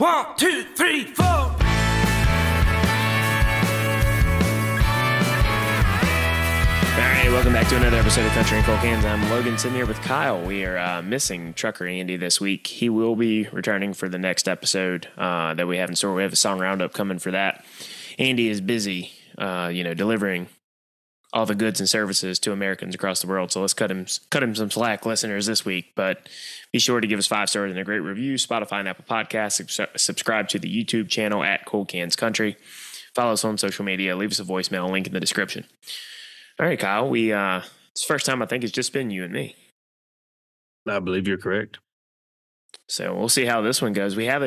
1, 2, 3, 4. All right, welcome back to another episode of Country and Cold Cans. I'm Logan, sitting here with Kyle. We are missing Trucker Andy this week. He will be returning for the next episode that we have in store. We have a song roundup coming for that. Andy is busy, delivering all the goods and services to Americans across the world. So let's cut him some slack, listeners, this week. But be sure to give us 5 stars and a great review. Spotify and Apple Podcasts. Subscribe to the YouTube channel at Cold Cans Country. Follow us on social media. Leave us a voicemail. Link in the description. All right, Kyle. It's the first time I think it's just been you and me. I believe you're correct. So we'll see how this one goes. We have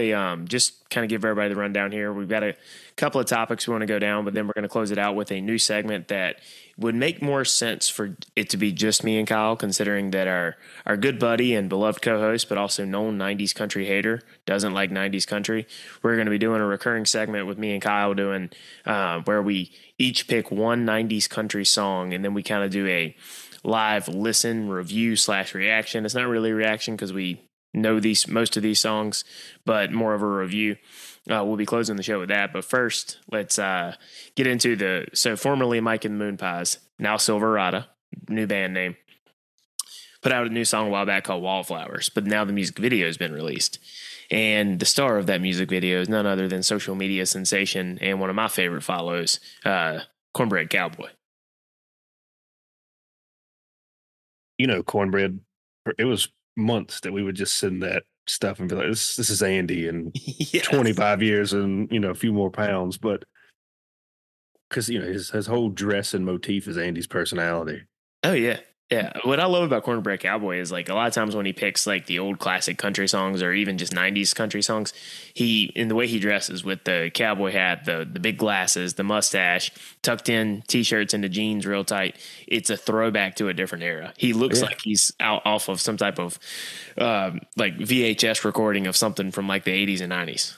just kind of give everybody the rundown here. We've got a couple of topics we want to go down, but then we're going to close it out with a new segment that would make more sense for it to be just me and Kyle, considering that our good buddy and beloved co-host, but also known 90s country hater, doesn't like 90s country. We're going to be doing a recurring segment with me and Kyle doing where we each pick one 90s country song, and then we kind of do a live listen, review / reaction. It's not really a reaction because we know most of these songs, but more of a review. We'll be closing the show with that. But first, let's get into formerly Mike and the Moon Pies, now Silverado, new band name, put out a new song a while back called Wallflowers, but now the music video has been released. And the star of that music video is none other than social media sensation and one of my favorite follows, Cornbread Cowboy. You know, Cornbread, it was months that we would just send that stuff and be like, this is Andy and Yes. 25 years and, a few more pounds. But because, his whole dress and motif is Andy's personality. Oh, yeah. Yeah. What I love about Cornbread Cowboy is like a lot of times when he picks like the old classic country songs or even just 90s country songs, in the way he dresses with the cowboy hat, the big glasses, the mustache, tucked in t-shirts into jeans real tight, it's a throwback to a different era. He looks like he's out off of some type of like VHS recording of something from like the 80s and 90s.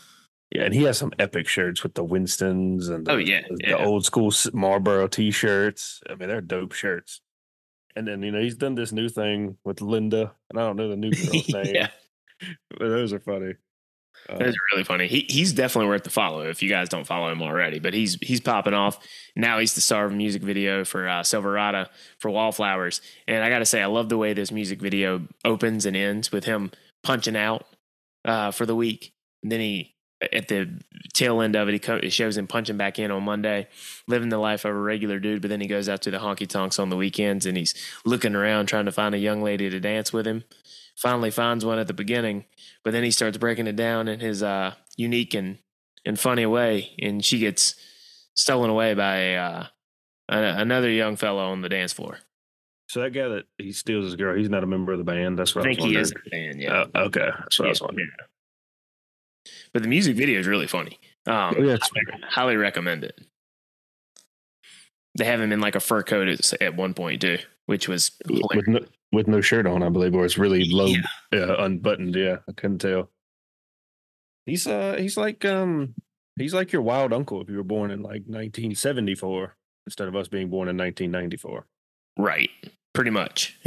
Yeah, and he has some epic shirts with the Winstons and the old school Marlboro t-shirts. I mean, they're dope shirts. And then, he's done this new thing with Linda, and I don't know the new girl's name. Yeah. But those are funny. Those are really funny. He's definitely worth the follow if you guys don't follow him already. But he's popping off. Now he's the star of a music video for Silverado for Wallflowers. And I got to say, I love the way this music video opens and ends with him punching out for the week. And then at the tail end of it, it shows him punching back in on Monday, living the life of a regular dude. But then he goes out to the honky tonks on the weekends and he's looking around trying to find a young lady to dance with him. Finally finds one at the beginning, but then he starts breaking it down in his unique and funny way, and she gets stolen away by another young fellow on the dance floor. So that guy that he steals his girl, he's not a member of the band. That's what I think he is a band. Yeah. Okay, that's what I was wondering. Yeah. But the music video is really funny. I highly recommend it. They have him in like a fur coat at one point too, which was with no shirt on, I believe, or it's really low, unbuttoned. Yeah, I couldn't tell. He's like your wild uncle if you were born in like 1974 instead of us being born in 1994. Right, pretty much.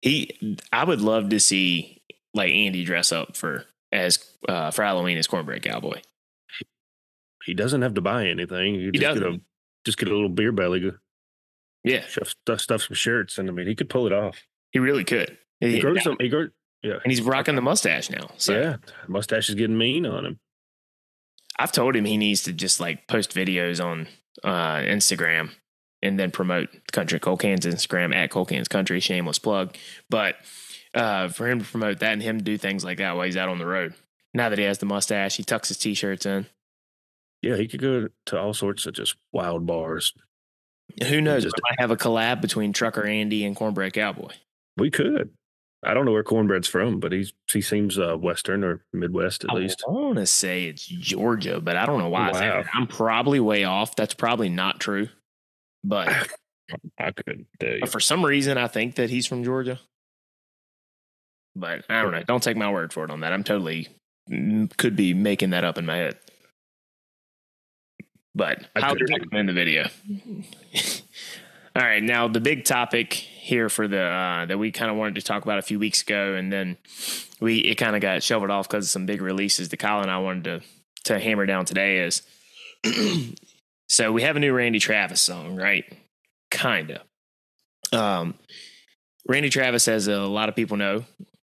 I would love to see like Andy dress up for Halloween as Cornbread Cowboy. He doesn't have to buy anything. He just get a little beer belly. Yeah, stuff some shirts, and I mean, he could pull it off. He really could. He grows some. And he's rocking the mustache now. So. Yeah, mustache is getting mean on him. I've told him he needs to just like post videos on Instagram and then promote Country Cold Cans Instagram at Cold Cans Country. Shameless plug, but for him to promote that and him to do things like that while he's out on the road. Now that he has the mustache, he tucks his t-shirts in. Yeah, he could go to all sorts of just wild bars. Who knows? We might have a collab between Trucker Andy and Cornbread Cowboy. We could. I don't know where Cornbread's from, but he seems Western or Midwest at least. I want to say it's Georgia, but I don't know why. Wow. I'm probably way off. That's probably not true. But I couldn't tell you. But for some reason, I think that he's from Georgia. But I don't know. Don't take my word for it on that. I'm totally could be making that up in my head. But I would recommend the video. All right, now the big topic here for the that we kind of wanted to talk about a few weeks ago, and then it kind of got shoveled off because of some big releases that Kyle and I wanted to hammer down today. Is so we have a new Randy Travis song, right? Kinda. Randy Travis, as a lot of people know,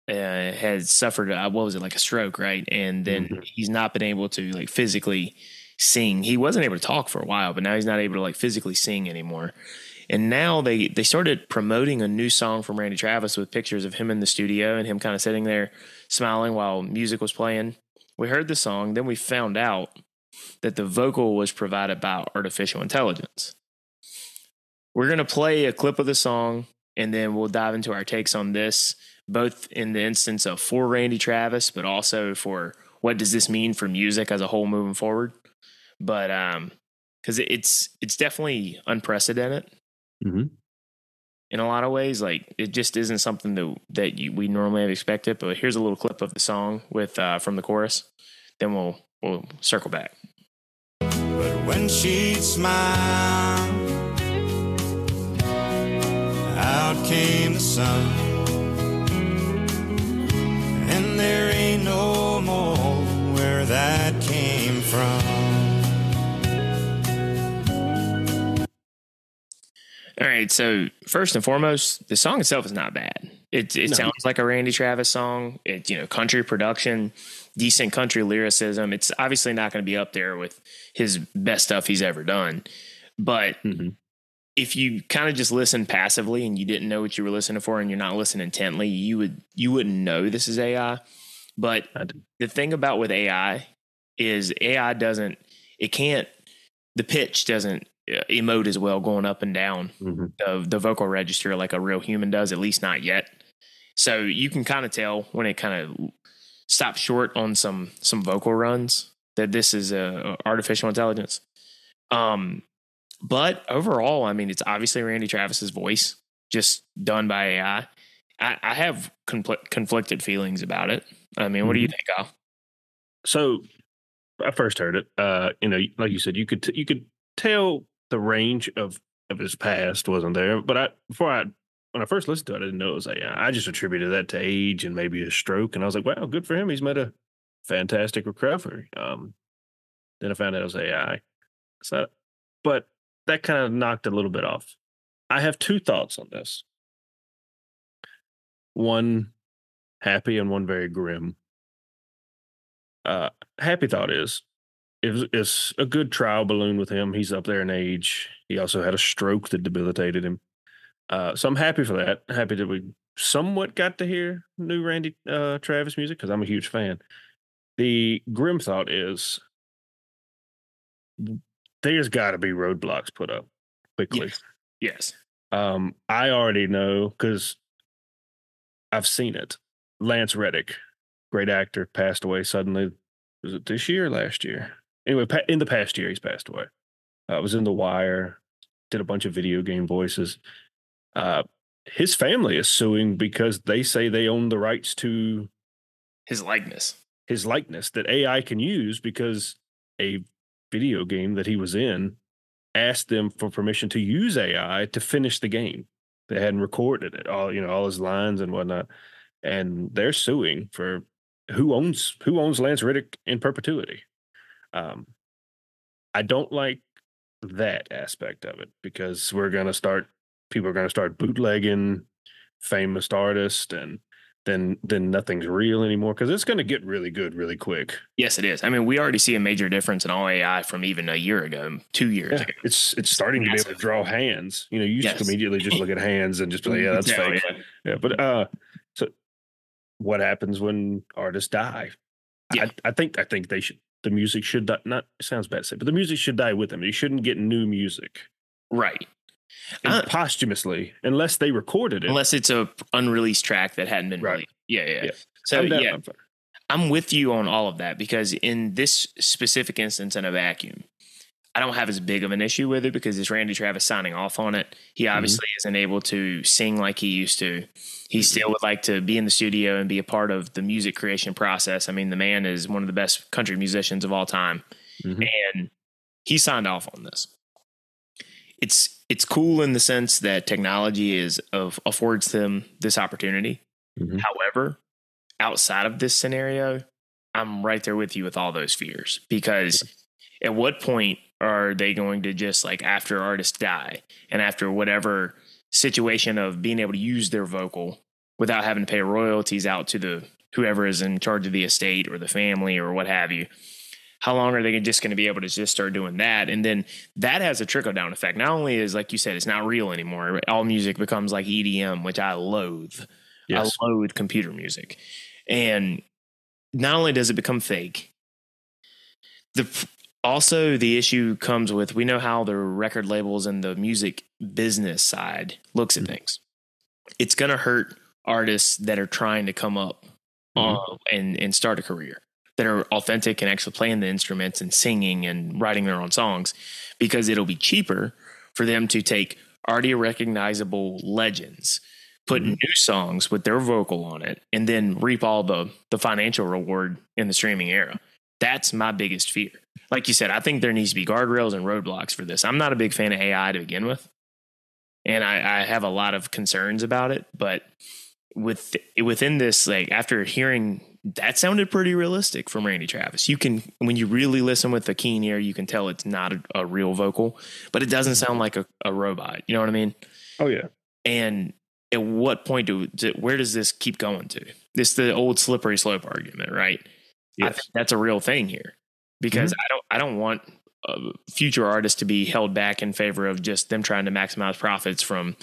has suffered what was it, like a stroke, right? And then he's not been able to like physically sing. He wasn't able to talk for a while, but now he's not able to like physically sing anymore. And now they started promoting a new song from Randy Travis with pictures of him in the studio and him kind of sitting there smiling while music was playing. We heard the song, then we found out that the vocal was provided by artificial intelligence. We're going to play a clip of the song, and then we'll dive into our takes on this, both in the instance of for Randy Travis, but also for what does this mean for music as a whole moving forward. But because it's definitely unprecedented. Mm-hmm. In a lot of ways, like it just isn't something that we normally have expected. But here's a little clip of the song with from the chorus. Then we'll circle back. But when she'd smile, out came the sun, and there ain't no more where that came from. All right, so first and foremost, the song itself is not bad. It sounds like a Randy Travis song. It's country production, decent country lyricism. It's obviously not going to be up there with his best stuff he's ever done. But if you kind of just listen passively and you didn't know what you were listening for and you're not listening intently, you wouldn't know this is AI. But the thing about with AI is AI the pitch doesn't emote as well going up and down the vocal register like a real human does, at least not yet. So you can kind of tell when it kind of stops short on some vocal runs that this is artificial intelligence. But overall, I mean, it's obviously Randy Travis's voice just done by AI. I have conflicted feelings about it. I mean, what do you think, Al? So I first heard it, like you said, you could tell the range of his past wasn't there. But when I first listened to it, I didn't know it was AI. I just attributed that to age and maybe a stroke. And I was like, wow, good for him. He's made a fantastic recovery. Then I found out it was AI. But that kind of knocked a little bit off. I have two thoughts on this. One happy and one very grim. Happy thought is, it's a good trial balloon with him. He's up there in age. He also had a stroke that debilitated him. So I'm happy for that. Happy that we somewhat got to hear new Randy Travis music because I'm a huge fan. The grim thought is there's got to be roadblocks put up quickly. Yes. I already know because I've seen it. Lance Reddick, great actor, passed away suddenly. Was it this year or last year? Anyway, in the past year, he's passed away. Was in The Wire, did a bunch of video game voices. His family is suing because they say they own the rights to his likeness that AI can use because a video game that he was in asked them for permission to use AI to finish the game. They hadn't recorded it, all his lines and whatnot, and they're suing for who owns Lance Reddick in perpetuity. I don't like that aspect of it because people are going to start bootlegging famous artists, and then nothing's real anymore because it's going to get really good really quick. Yes, it is. I mean, we already see a major difference in all AI from even a year ago, 2 years ago. It's starting to be able to draw hands. You used to immediately just look at hands and just be like, yeah, that's fake. Yeah, but so what happens when artists die? Yeah. I think they should. The music should not. It sounds bad to say, but the music should die with them. You shouldn't get new music, right? Posthumously, unless they recorded it, unless it's a unreleased track that hadn't been released. Yeah. So I'm with you on all of that because in this specific instance in a vacuum, I don't have as big of an issue with it because it's Randy Travis signing off on it. He obviously isn't able to sing like he used to. He still would like to be in the studio and be a part of the music creation process. I mean, the man is one of the best country musicians of all time. And he signed off on this. it's cool in the sense that technology affords them this opportunity. Mhm. However, outside of this scenario, I'm right there with you with all those fears, because at what point are they going to just, like, after artists die and after whatever situation of being able to use their vocal without having to pay royalties out to the whoever is in charge of the estate or the family or what have you, how long are they just going to be able to just start doing that? And then that has a trickle down effect. Not only is, like you said, it's not real anymore. All music becomes like EDM, which I loathe. Yes. I loathe computer music. And not only does it become fake, also the issue comes with, we know how the record labels and the music business side looks at things. It's going to hurt artists that are trying to come up and start a career, that are authentic and actually playing the instruments and singing and writing their own songs, because it'll be cheaper for them to take already recognizable legends, put new songs with their vocal on it, and then reap all the financial reward in the streaming era. That's my biggest fear. Like you said, I think there needs to be guardrails and roadblocks for this. I'm not a big fan of AI to begin with, and I have a lot of concerns about it. But within this, like, after hearing that, sounded pretty realistic from Randy Travis. You can, when you really listen with a keen ear, you can tell it's not a real vocal, but it doesn't sound like a robot. You know what I mean? Oh yeah. And at what point where does this keep going to? This the old slippery slope argument, right? Yes. I think that's a real thing here, because I don't want future artists to be held back in favor of just them trying to maximize profits from,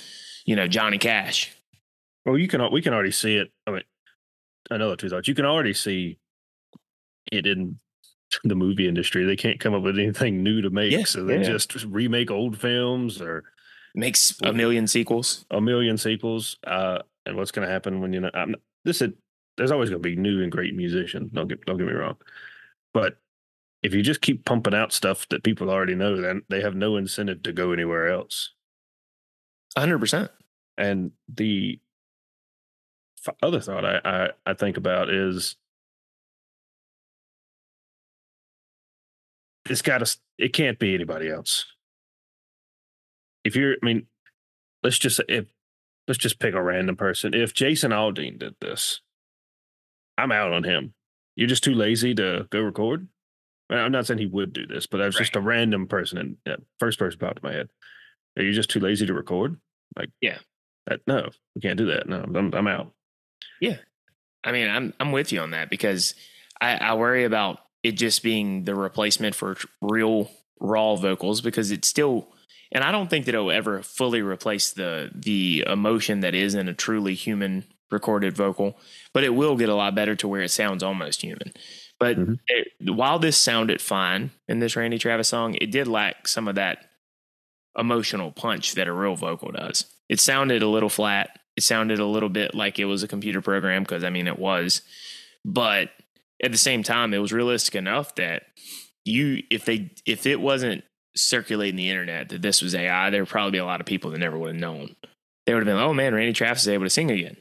Johnny Cash. Well, we can already see it. I mean, another two thoughts. You can already see it in the movie industry. They can't come up with anything new to make, so they just remake old films or makes a million sequels. And what's going to happen when there's always going to be new and great musicians. Don't get me wrong, but if you just keep pumping out stuff that people already know, then they have no incentive to go anywhere else. 100%. And the other thought I think about is it can't be anybody else. Let's just pick a random person. If Jason Aldean did this, I'm out on him. You're just too lazy to go record. I'm not saying he would do this, but I was just a random person, and first person popped in my head. Are you just too lazy to record? No, we can't do that. No, I'm out. Yeah, I mean, I'm with you on that, because I worry about it just being the replacement for real raw vocals, because it's still, and I don't think that it'll ever fully replace the emotion that is in a truly human recorded vocal, but it will get a lot better to where it sounds almost human. But while this sounded fine in this Randy Travis song, it did lack some of that emotional punch that a real vocal does. It sounded a little flat. It sounded a little bit like it was a computer program, because, I mean, it was. But at the same time, it was realistic enough that if it wasn't circulating the internet that this was AI, there would probably be a lot of people that never would have known. They would have been, oh man, Randy Travis is able to sing again.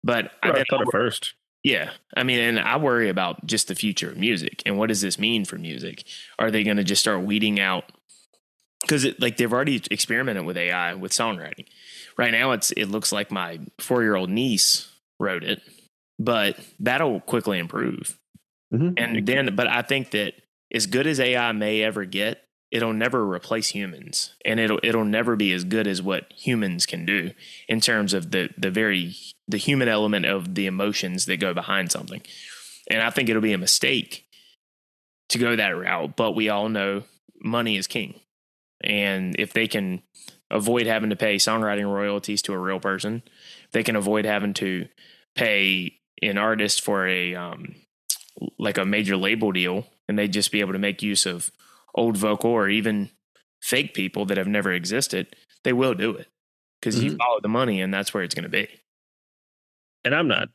But I thought it first. Yeah. I mean, and I worry about just the future of music and what does this mean for music? Are they going to just start weeding out? Because they've already experimented with AI with songwriting. Right now, it looks like my 4-year-old niece wrote it, but that'll quickly improve. But I think that as good as AI may ever get, it'll never replace humans, and it'll never be as good as what humans can do in terms of the human element of the emotions that go behind something. And I think it'll be a mistake to go that route, but we all know money is king. And if they can avoid having to pay songwriting royalties to a real person, they can avoid having to pay an artist for a major label deal, and they'd just be able to make use of old vocal or even fake people that have never existed, they will do it, because you follow the money, and that's where it's going to be. And I'm not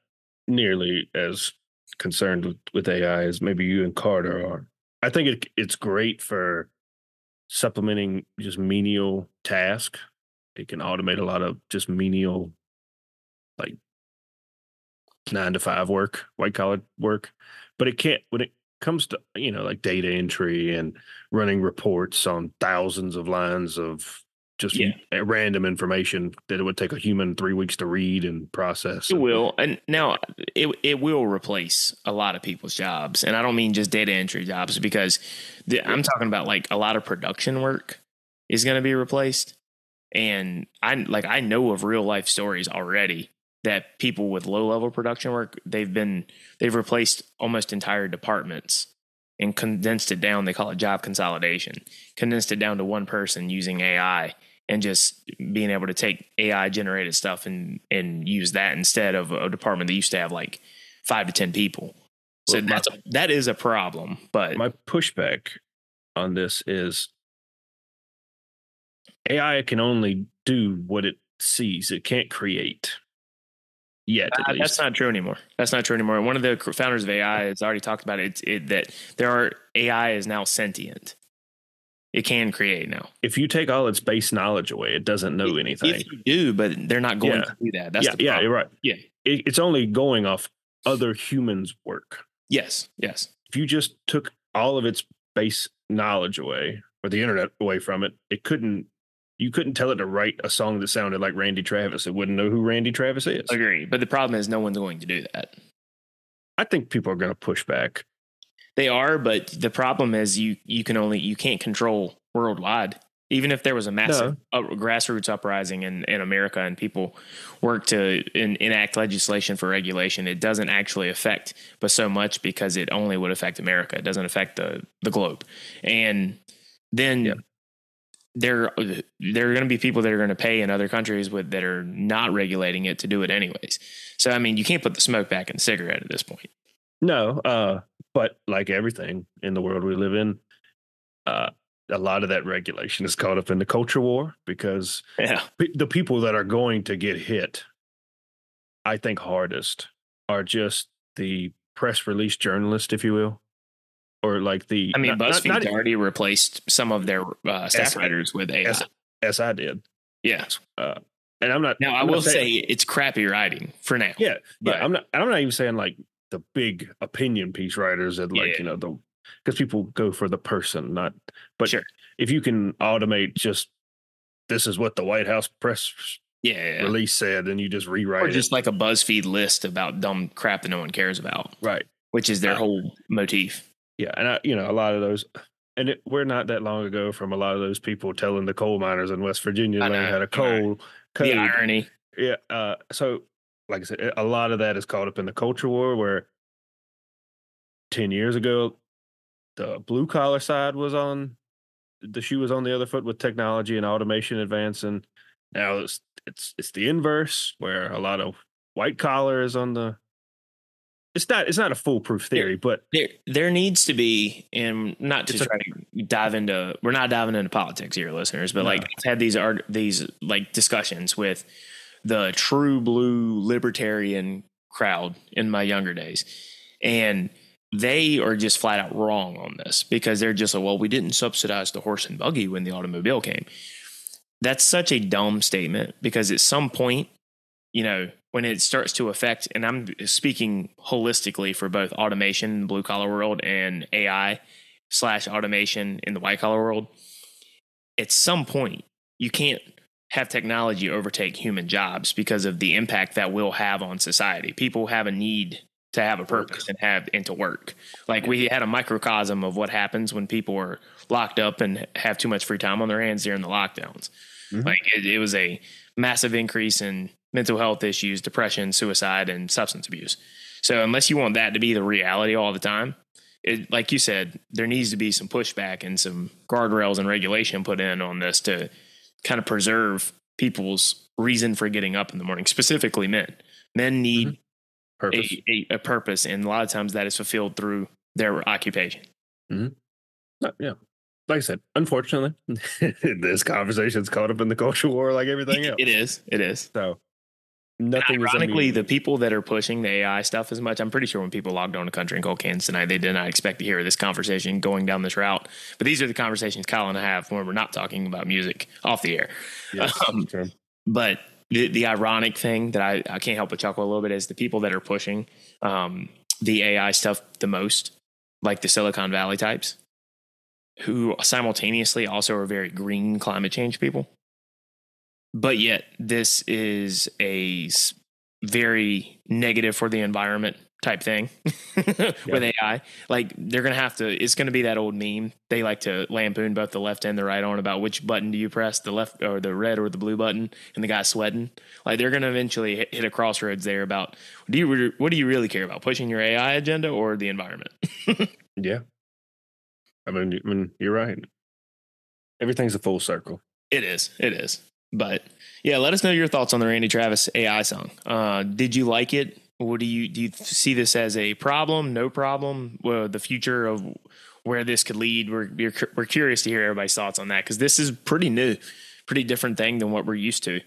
nearly as concerned with AI as maybe you and Carter are. I think it's great for supplementing just menial task. It can automate a lot of just menial, like 9-to-5 work, white collar work, but it can't when it comes to like data entry and running reports on thousands of lines of just random information that it would take a human 3 weeks to read and process. It will. And now it will replace a lot of people's jobs. And I don't mean just data entry jobs, because I'm talking about like a lot of production work is going to be replaced. And I know of real life stories already that people with low level production work, they've replaced almost entire departments and condensed it down. They call it job consolidation, condensed it down to one person using AI and just being able to take AI generated stuff and use that instead of a department that used to have like 5 to 10 people. So that is a problem. But my pushback on this is AI can only do what it sees. It can't create yet. At least. That's not true anymore. One of the founders of AI has already talked about it that AI is now sentient. It can create now. If you take all its base knowledge away, it doesn't know anything. If you do, but they're not going to do that. That's the problem. You're right. Yeah, it's only going off other humans' work. Yes. If you just took all of its base knowledge away, or the internet away from it, you couldn't tell it to write a song that sounded like Randy Travis. It wouldn't know who Randy Travis is. Agree. But the problem is no one's going to do that. I think people are going to push back. They are, but the problem is you can't control worldwide. Even if there was a massive grassroots uprising in America and people work to enact legislation for regulation, it doesn't actually affect but so much because it only would affect America. It doesn't affect the globe. And then there are going to be people that are going to pay in other countries that are not regulating it to do it anyways. So, I mean, you can't put the smoke back in the cigarette at this point. No, but like everything in the world we live in, a lot of that regulation is caught up in the culture war because the people that are going to get hit, I think hardest, are just the press release journalist, if you will. Or like BuzzFeed already replaced some of their staff writers with AI. SI did. Yeah. And I'm not. Now, I will say it's crappy writing for now. Yeah. I'm not even saying like the big opinion piece writers that because people go for the person, not. But sure. If you can automate just this is what the White House press release said, and you just rewrite it. Or just like a BuzzFeed list about dumb crap that no one cares about. Right. Which is their whole motif. Yeah, and a lot of those, and we're not that long ago from a lot of those people telling the coal miners in West Virginia they had a coal code. The irony. Yeah. So, like I said, a lot of that is caught up in the culture war. Where 10 years ago, the blue collar side was on the shoe was on the other foot with technology and automation advancing. Now it's the inverse, where a lot of white collar is on the. It's not a foolproof theory, but there needs to be, and not to try to dive into, we're not diving into politics here, listeners, but like I've had these like discussions with the true blue libertarian crowd in my younger days, and they are just flat out wrong on this because they're just like, well, we didn't subsidize the horse and buggy when the automobile came. That's such a dumb statement because at some point, when it starts to affect, and I'm speaking holistically for both automation in the blue collar world and AI / automation in the white collar world, at some point you can't have technology overtake human jobs because of the impact that will have on society. People have a need to have a purpose and to work. Like we had a microcosm of what happens when people are locked up and have too much free time on their hands during the lockdowns. Mm-hmm. Like it was a massive increase in mental health issues, depression, suicide, and substance abuse. So unless you want that to be the reality all the time, like you said, there needs to be some pushback and some guardrails and regulation put in on this to kind of preserve people's reason for getting up in the morning, specifically men. Men need purpose. A purpose, and a lot of times that is fulfilled through their occupation. Mm-hmm. Yeah. Like I said, unfortunately, this conversation's caught up in the culture war like everything else. It is. So nothing. Ironically, the people that are pushing the AI stuff as much, I'm pretty sure when people logged on to Country and Cold Cans tonight, they did not expect to hear this conversation going down this route. But these are the conversations Kyle and I have when we're not talking about music off the air. Yes, but the ironic thing that I can't help but chuckle a little bit is the people that are pushing the AI stuff the most, like the Silicon Valley types, who simultaneously also are very green climate change people. but yet this is very negative for the environment type thing with AI. Like they're going to have to, it's going to be that old meme. They like to lampoon both the left and the right on about which button do you press, the left or the red or the blue button, and the guy's sweating. Like they're going to eventually hit a crossroads there about what do you really care about, pushing your AI agenda or the environment? Yeah. I mean, you're right. Everything's a full circle. It is. But yeah, let us know your thoughts on the Randy Travis AI song. Did you like it? What do you see this as a problem? No problem? Well, the future of where this could lead. We're curious to hear everybody's thoughts on that because this is pretty new, pretty different thing than what we're used to,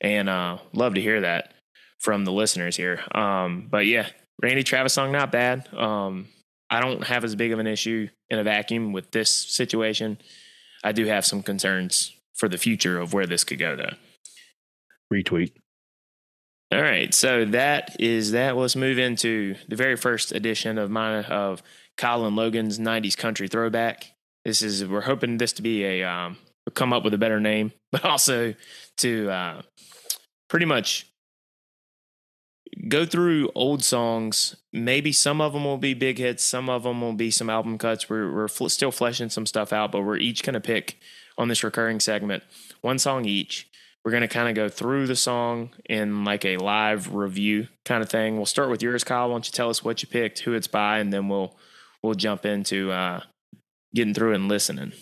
and love to hear that from the listeners here. But yeah, Randy Travis song not bad. I don't have as big of an issue in a vacuum with this situation. I do have some concerns for the future of where this could go, though. Retweet. All right, so that is that. Let's move into the very first edition of Kyle and Logan's 90s country throwback. We're hoping this to be come up with a better name, but also to pretty much go through old songs. Maybe some of them will be big hits, some of them will be some album cuts. We're still fleshing some stuff out, but we're each going to pick on this recurring segment one song each. We're going to kind of go through the song in like a live review kind of thing. We'll start with yours, Kyle. Why don't you tell us what you picked, who it's by, and then we'll jump into getting through and listening.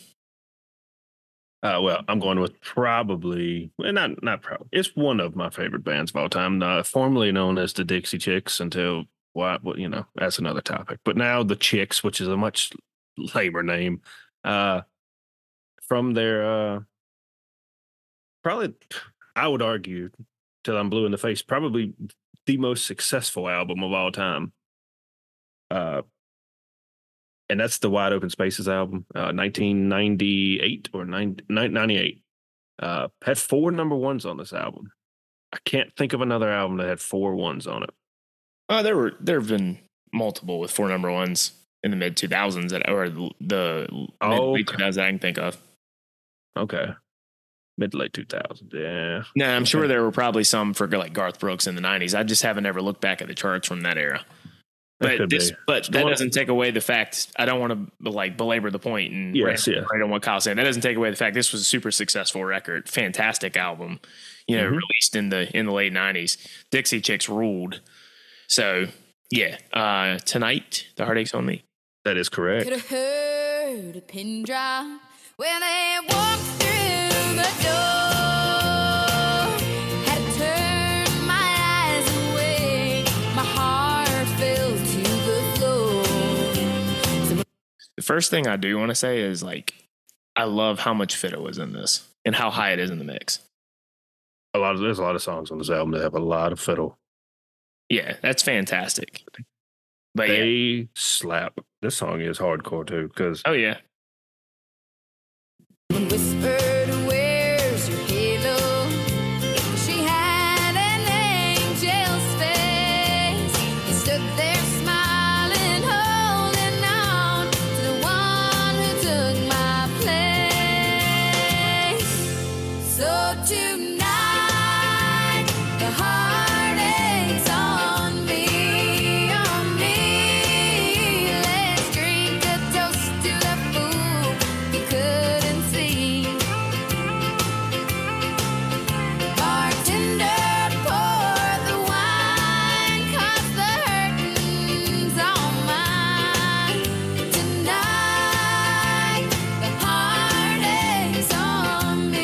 Well, I'm going with probably, well, not probably. It's one of my favorite bands of all time, formerly known as the Dixie Chicks until, that's another topic. But now the Chicks, which is a much lamer name, from their, probably, I would argue, till I'm blue in the face, probably the most successful album of all time. And that's the Wide Open Spaces album, 1998 or 98. Had 4 number ones on this album. I can't think of another album that had 4 ones on it. There have been multiple with 4 number ones in the mid 2000s or the mid 2000s that I can think of. Okay, mid to late 2000s. Yeah. No, I'm sure there were probably some for like Garth Brooks in the 90s. I just haven't ever looked back at the charts from that era. But that doesn't take away the fact. I don't want to like belabor the point and right on what Kyle's saying. That doesn't take away the fact this was a super successful record, fantastic album, released in the late 90s. Dixie Chicks ruled. So yeah, Tonight, The Heartache's on Me. That is correct. Could have heard a pin drop when they walked through the door. The first thing I do want to say is like, I love how much fiddle is in this and how high it is in the mix. There's a lot of songs on this album that have a lot of fiddle. Yeah, that's fantastic. But they slap. This song is hardcore too, because yeah. Whispered, where's your halo? She had an angel's face. He stood there smiling, holding on to the one who took my place. So tonight, the heartache's on me, on me. Let's drink a toast to the fool you couldn't see. Bartender, pour the wine, 'cause the hurting's all mine. Tonight, the heartache's on me.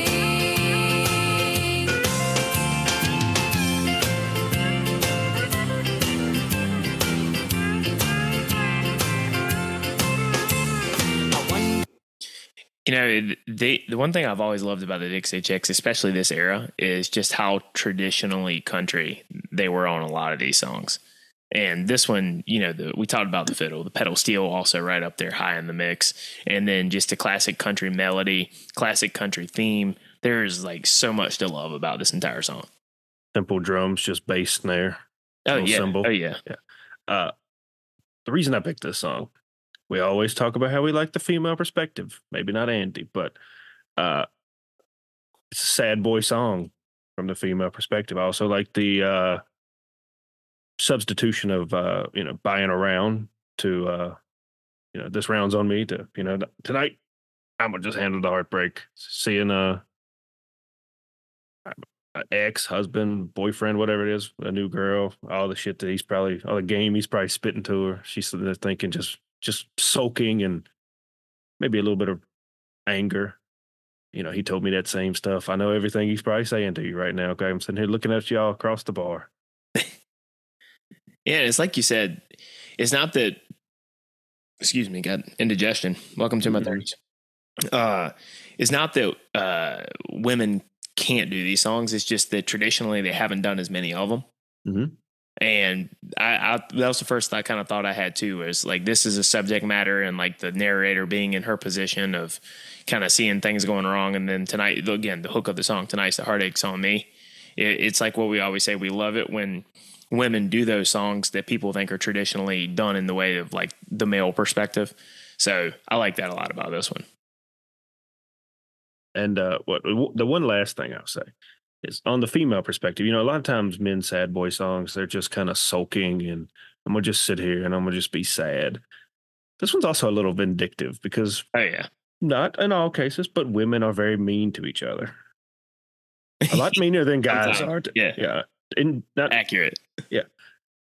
The one thing I've always loved about the Dixie Chicks, especially this era, is just how traditionally country they were on a lot of these songs. And this one, we talked about the fiddle, the pedal steel also right up there high in the mix. And then just a classic country melody, classic country theme. There's like so much to love about this entire song. Simple drums, just bass snare. Oh, yeah. Cymbal. Oh, yeah. The reason I picked this song, we always talk about how we like the female perspective. Maybe not Andy, but it's a sad boy song. from the female perspective. I also like the substitution of buying around to this round's on me to tonight I'm gonna just handle the heartbreak. Seeing a ex husband, boyfriend, whatever it is, a new girl, all the shit that all the game he's probably spitting to her. She's sitting there thinking, just soaking, and maybe a little bit of anger. He told me that same stuff. I know everything he's probably saying to you right now. Okay, I'm sitting here looking at y'all across the bar. Yeah, it's like you said. It's not that. Excuse me, got indigestion. Welcome to my 30s. It's not that women can't do these songs. It's just that traditionally they haven't done as many of them. Mm-hmm. And I that was the first kind of thought I had too, is like, this is a subject matter, and like the narrator being in her position of kind of seeing things going wrong. And then tonight, again, the hook of the song, Tonight's the Heartache's on Me. It's like what we always say. We love it when women do those songs that people think are traditionally done in the way of like the male perspective. So I like that a lot about this one. And the one last thing I'll say is on the female perspective. A lot of times men sad boy songs, they're just kind of sulking, and I'm gonna just sit here and I'm gonna just be sad. This one's also a little vindictive because not in all cases, but women are very mean to each other. A lot meaner than guys are. Yeah. And not accurate. Yeah.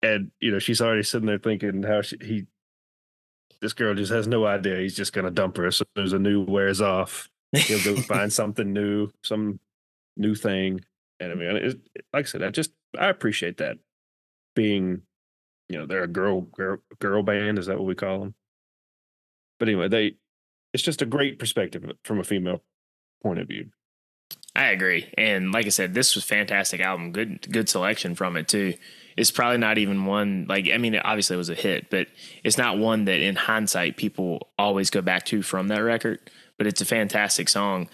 And she's already sitting there thinking how this girl just has no idea he's just gonna dump her as soon as a new wears off. He'll go find something new, some new thing. And I mean, like I said, I appreciate that being, they're a girl band. Is that what we call them? But anyway, it's just a great perspective from a female point of view. I agree. And like I said, this was a fantastic album. Good selection from it too. It's probably not even one, obviously it was a hit, but it's not one that in hindsight people always go back to from that record. But it's a fantastic song.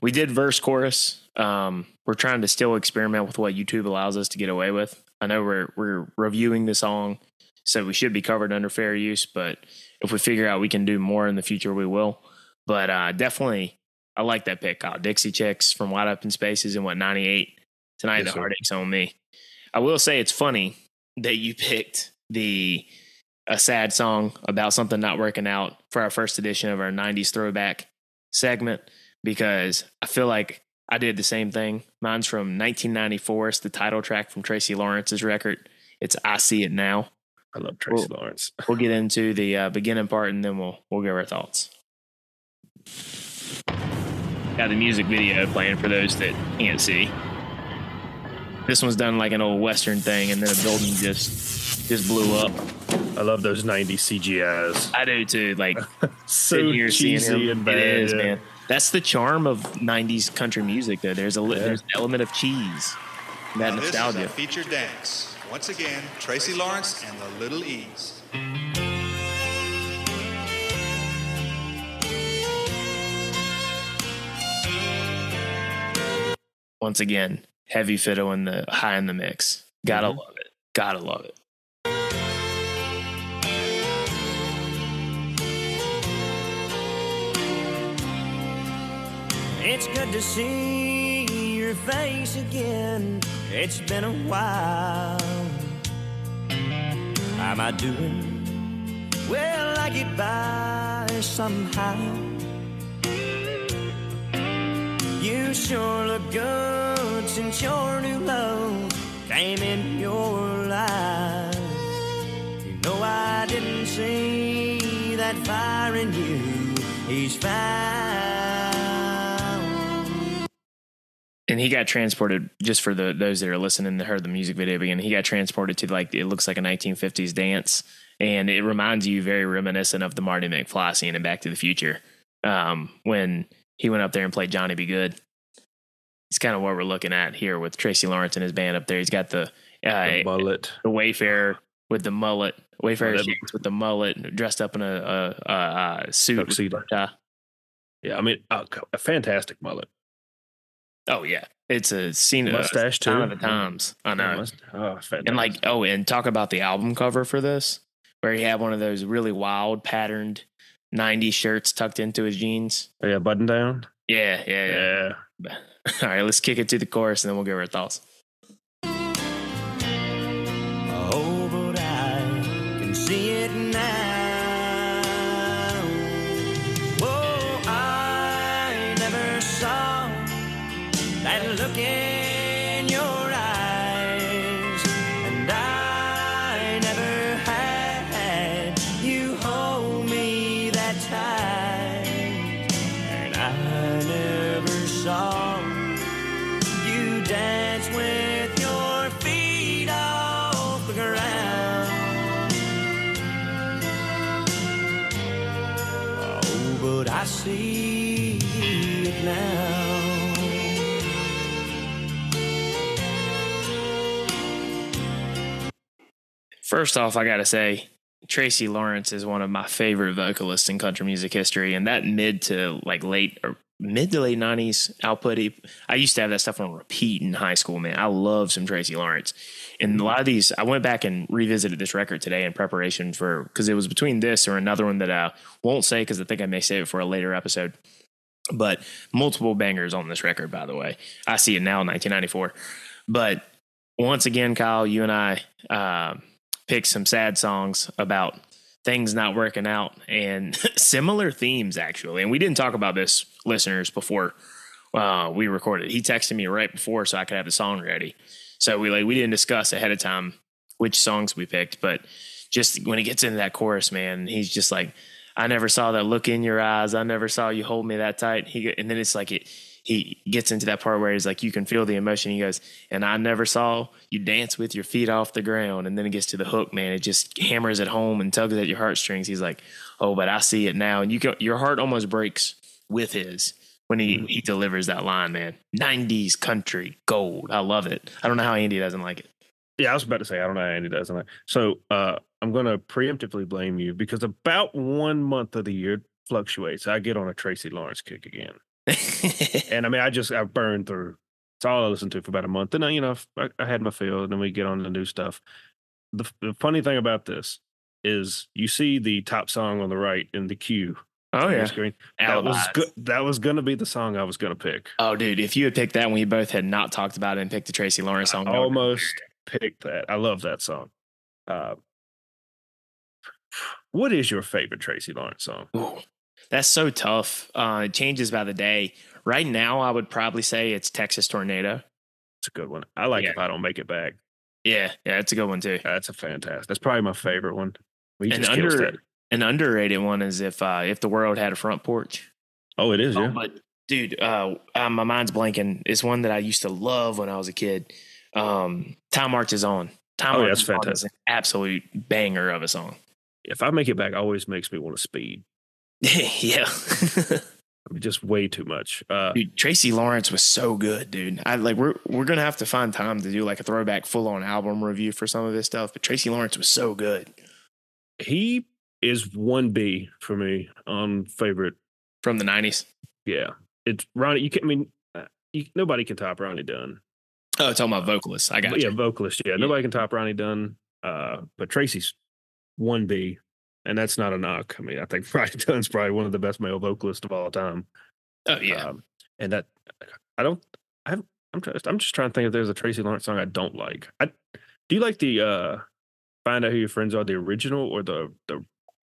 We did verse chorus. We're trying to still experiment with what YouTube allows us to get away with. I know we're reviewing the song, so we should be covered under fair use. But if we figure out we can do more in the future, we will. But definitely, I like that pick, Kyle. Dixie Chicks from Wide Open Spaces in 98. Tonight, the Heartache's on Me. I will say it's funny that you picked a sad song about something not working out for our first edition of our 90s throwback segment, because I feel like I did the same thing. Mine's from 1994. It's the title track from Tracy Lawrence's record. It's I See It Now. I love Tracy Lawrence. We'll get into the beginning part, and then we'll give our thoughts. Got the music video playing for those that can't see. This one's done like an old Western thing, and then a building just blew up. I love those 90s CGIs. I do too. Like so cheesy and bad. It is, man. That's the charm of 90s country music, though. There's an element of cheese. That nostalgia. This is a featured dance. Once again, Tracy Lawrence and the Little E's. Once again, heavy fiddle in the high in the mix. Gotta love it. Gotta love it. It's good to see your face again. It's been a while. How am I doing? Well, I get by somehow. You sure look good since your new love came in your life. You know I didn't see that fire in you. He's found. And he got transported, just for those that are listening that heard the music video begin, he got transported to it looks like a 1950s dance. And it reminds you very reminiscent of the Marty McFly scene in Back to the Future. When he went up there and played Johnny B. Good. It's kind of what we're looking at here with Tracy Lawrence and his band up there. He's got the mullet, the Wayfarer with the mullet, Wayfarer shades with the mullet, dressed up in a suit. Tuxedo. Yeah, I mean, a fantastic mullet. Oh yeah, it's a scene mustache too. Of the times. I know. Fantastic. And and talk about the album cover for this, where he had one of those really wild patterned 90s shirts tucked into his jeans. Oh, yeah, button down. Yeah. Yeah. All right, let's kick it to the chorus and then we'll give our thoughts. Oh, but I can see it now. Oh, I never saw that look in your eyes, and I never had you hold me that tight, and I never saw you dance with your feet off the ground. Oh, but I see it now. First off, I got to say, Tracy Lawrence is one of my favorite vocalists in country music history. And that mid to late 90s output, I used to have that stuff on repeat in high school, man. I love some Tracy Lawrence. And a lot of these, I went back and revisited this record today in preparation for, because it was between this or another one that I won't say because I think I may save it for a later episode. But multiple bangers on this record, by the way. I See It Now, 1994. But once again, Kyle, you and I picked some sad songs about things not working out and similar themes, actually. And we didn't talk about this, listeners, before we recorded. He texted me right before so I could have the song ready. So we didn't discuss ahead of time which songs we picked, but just when he gets into that chorus, man, he's just like, I never saw that look in your eyes. I never saw you hold me that tight. And then it's like he gets into that part where he's like, you can feel the emotion. He goes, and I never saw you dance with your feet off the ground. And then it gets to the hook, man. It just hammers it home and tugs at your heartstrings. He's like, oh, but I see it now. And your heart almost breaks with his when he delivers that line, man. 90s country gold. I love it. I don't know how Andy doesn't like it. Yeah, I was about to say, I don't know how Andy doesn't like it. So I'm going to preemptively blame you because about 1 month of the year fluctuates. I get on a Tracy Lawrence kick again. And I mean, I burned through. It's all I listened to for about a month. And then, I had my fill, and then we get on the new stuff. The funny thing about this is you see the top song on the right in the queue. Oh, on yeah. your screen. That was good. That was going to be the song I was going to pick. Oh, dude, if you had picked that when we both had not talked about it and picked the Tracy Lawrence song. I almost picked that. I love that song. What is your favorite Tracy Lawrence song? Ooh, that's so tough. It changes by the day. Right now, I would probably say it's Texas Tornado. It's a good one. I like If I Don't Make It Back. Yeah, it's a good one too. That's a fantastic. That's probably my favorite one. An underrated one is if the world had a front porch. Oh, it is, yeah. But dude, my mind's blanking. It's one that I used to love when I was a kid. Time Marches On. That's fantastic. Is an absolute banger of a song. If I Make It Back, always makes me want to speed. Yeah. I mean, just way too much. Dude, Tracy Lawrence was so good, dude. We're gonna have to find time to do like a throwback full on album review for some of this stuff. But Tracy Lawrence was so good. He is 1B for me on favorite from the 90s. Yeah, it's Ronnie. You can. I mean, nobody can top Ronnie Dunn. Oh, talking about vocalists. I got you. Yeah, vocalist. Yeah, nobody can top Ronnie Dunn. But Tracy's 1B. And that's not a knock. I mean, I think Ronnie Dunn's probably one of the best male vocalists of all time. Oh yeah. And that I'm just trying to think if there's a Tracy Lawrence song I don't like. Do you like the Find Out Who Your Friends Are, the original, or the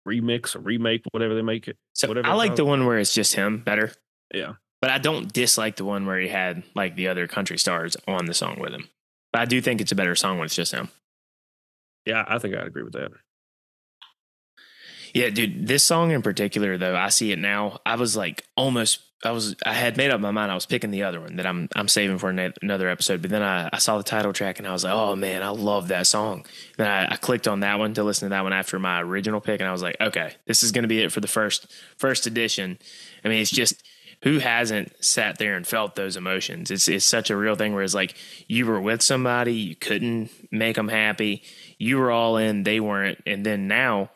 remix or remake, whatever they make it? So I like the one where it's just him better. Yeah. But I don't dislike the one where he had like the other country stars on the song with him. But I do think it's a better song when it's just him. Yeah, I think I'd agree with that. Yeah, dude, this song in particular, though, I See It Now. I had made up my mind. I was picking the other one that I'm saving for another episode. But then I saw the title track and I was like, oh man, I love that song. Then I clicked on that one to listen to that one after my original pick. And I was like, okay, this is going to be it for the first edition. I mean, it's just, who hasn't sat there and felt those emotions? It's such a real thing where it's like you were with somebody, you couldn't make them happy. You were all in, they weren't. And then now,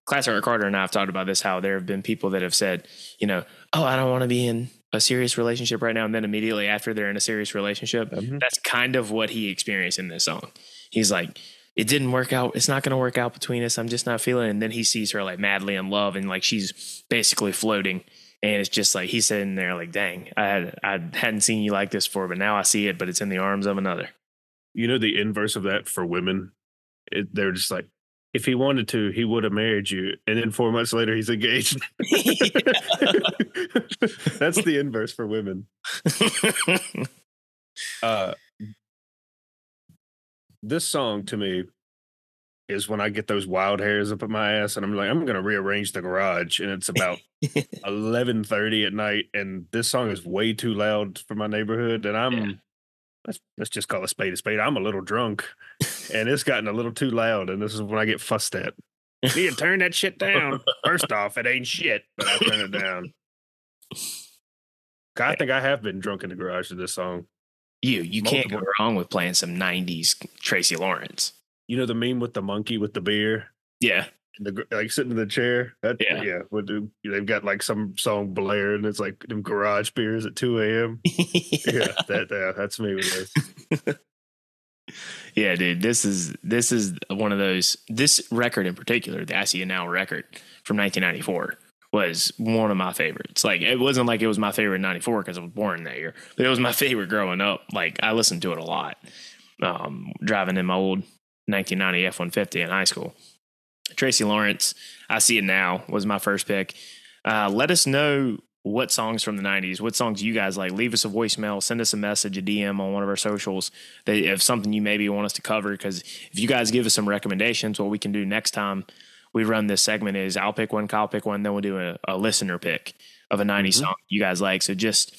Classic Art Carter and I have talked about this, how there have been people that have said, oh, I don't want to be in a serious relationship right now. And then immediately after they're in a serious relationship, that's kind of what he experienced in this song. He's like, it didn't work out. It's not going to work out between us. I'm just not feeling it. And then he sees her like madly in love and like she's basically floating. And it's just like he's sitting there like, dang, I hadn't seen you like this before, but now I see it, but it's in the arms of another. You know, the inverse of that for women, they're just like, if he wanted to, he would have married you. And then 4 months later, he's engaged. That's the inverse for women. This song to me is when I get those wild hairs up at my ass and I'm like, I'm going to rearrange the garage. And it's about 11:30 at night. And this song is way too loud for my neighborhood. And let's just call a spade a spade. I'm a little drunk and it's gotten a little too loud. And this is when I get fussed at. You turn that shit down. First off, it ain't shit, but I turn it down. I think I have been drunk in the garage to this song. You can't go wrong with playing some 90s Tracy Lawrence. You know the meme with the monkey with the beer? Yeah. And like sitting in the chair? They've got like some song blaring. It's like them garage beers at 2 a.m. Yeah, that's me with this. Yeah, dude, this is one of those. This record in particular, the I See You Now record from 1994, was one of my favorites. Like, it wasn't like it was my favorite in 94 because I was born that year, but it was my favorite growing up. Like, I listened to it a lot, driving in my old 1990 F-150 in high school. Tracy Lawrence, I See It Now was my first pick. Let us know what songs from the 90s, what songs you guys like. Leave us a voicemail, send us a message, a DM on one of our socials if something you maybe want us to cover. Because if you guys give us some recommendations, what we can do next time we run this segment is I'll pick one, Kyle pick one, then we'll do a listener pick of a 90s song you guys like. So just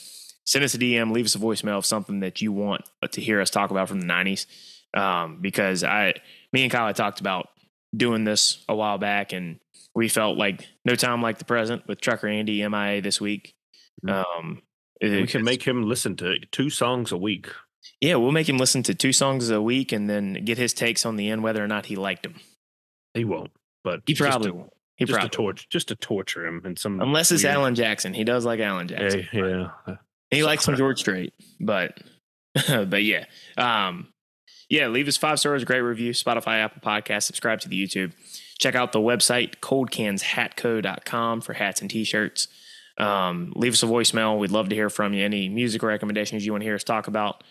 send us a DM, leave us a voicemail of something that you want to hear us talk about from the 90s. Because me and Kyle had talked about doing this a while back, and we felt like no time like the present with Trucker Andy MIA this week. We can make him listen to 2 songs a week. Yeah, we'll make him listen to 2 songs a week and then get his takes on the end, whether or not he liked them. He won't, but he probably won't. Just to torture him in some. Unless it's Alan Jackson, he does like Alan Jackson. Yeah. He likes some George Strait, but yeah. Yeah, leave us 5 stars, great review, Spotify, Apple Podcasts, subscribe to the YouTube. Check out the website, coldcanshatco.com for hats and t-shirts. Leave us a voicemail. We'd love to hear from you. Any music recommendations you want to hear us talk about,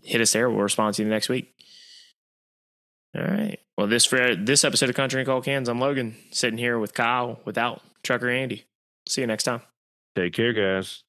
hit us there. We'll respond to you next week. All right. Well, this episode of Country and Cold Cans, I'm Logan, sitting here with Kyle without Trucker Andy. See you next time. Take care, guys.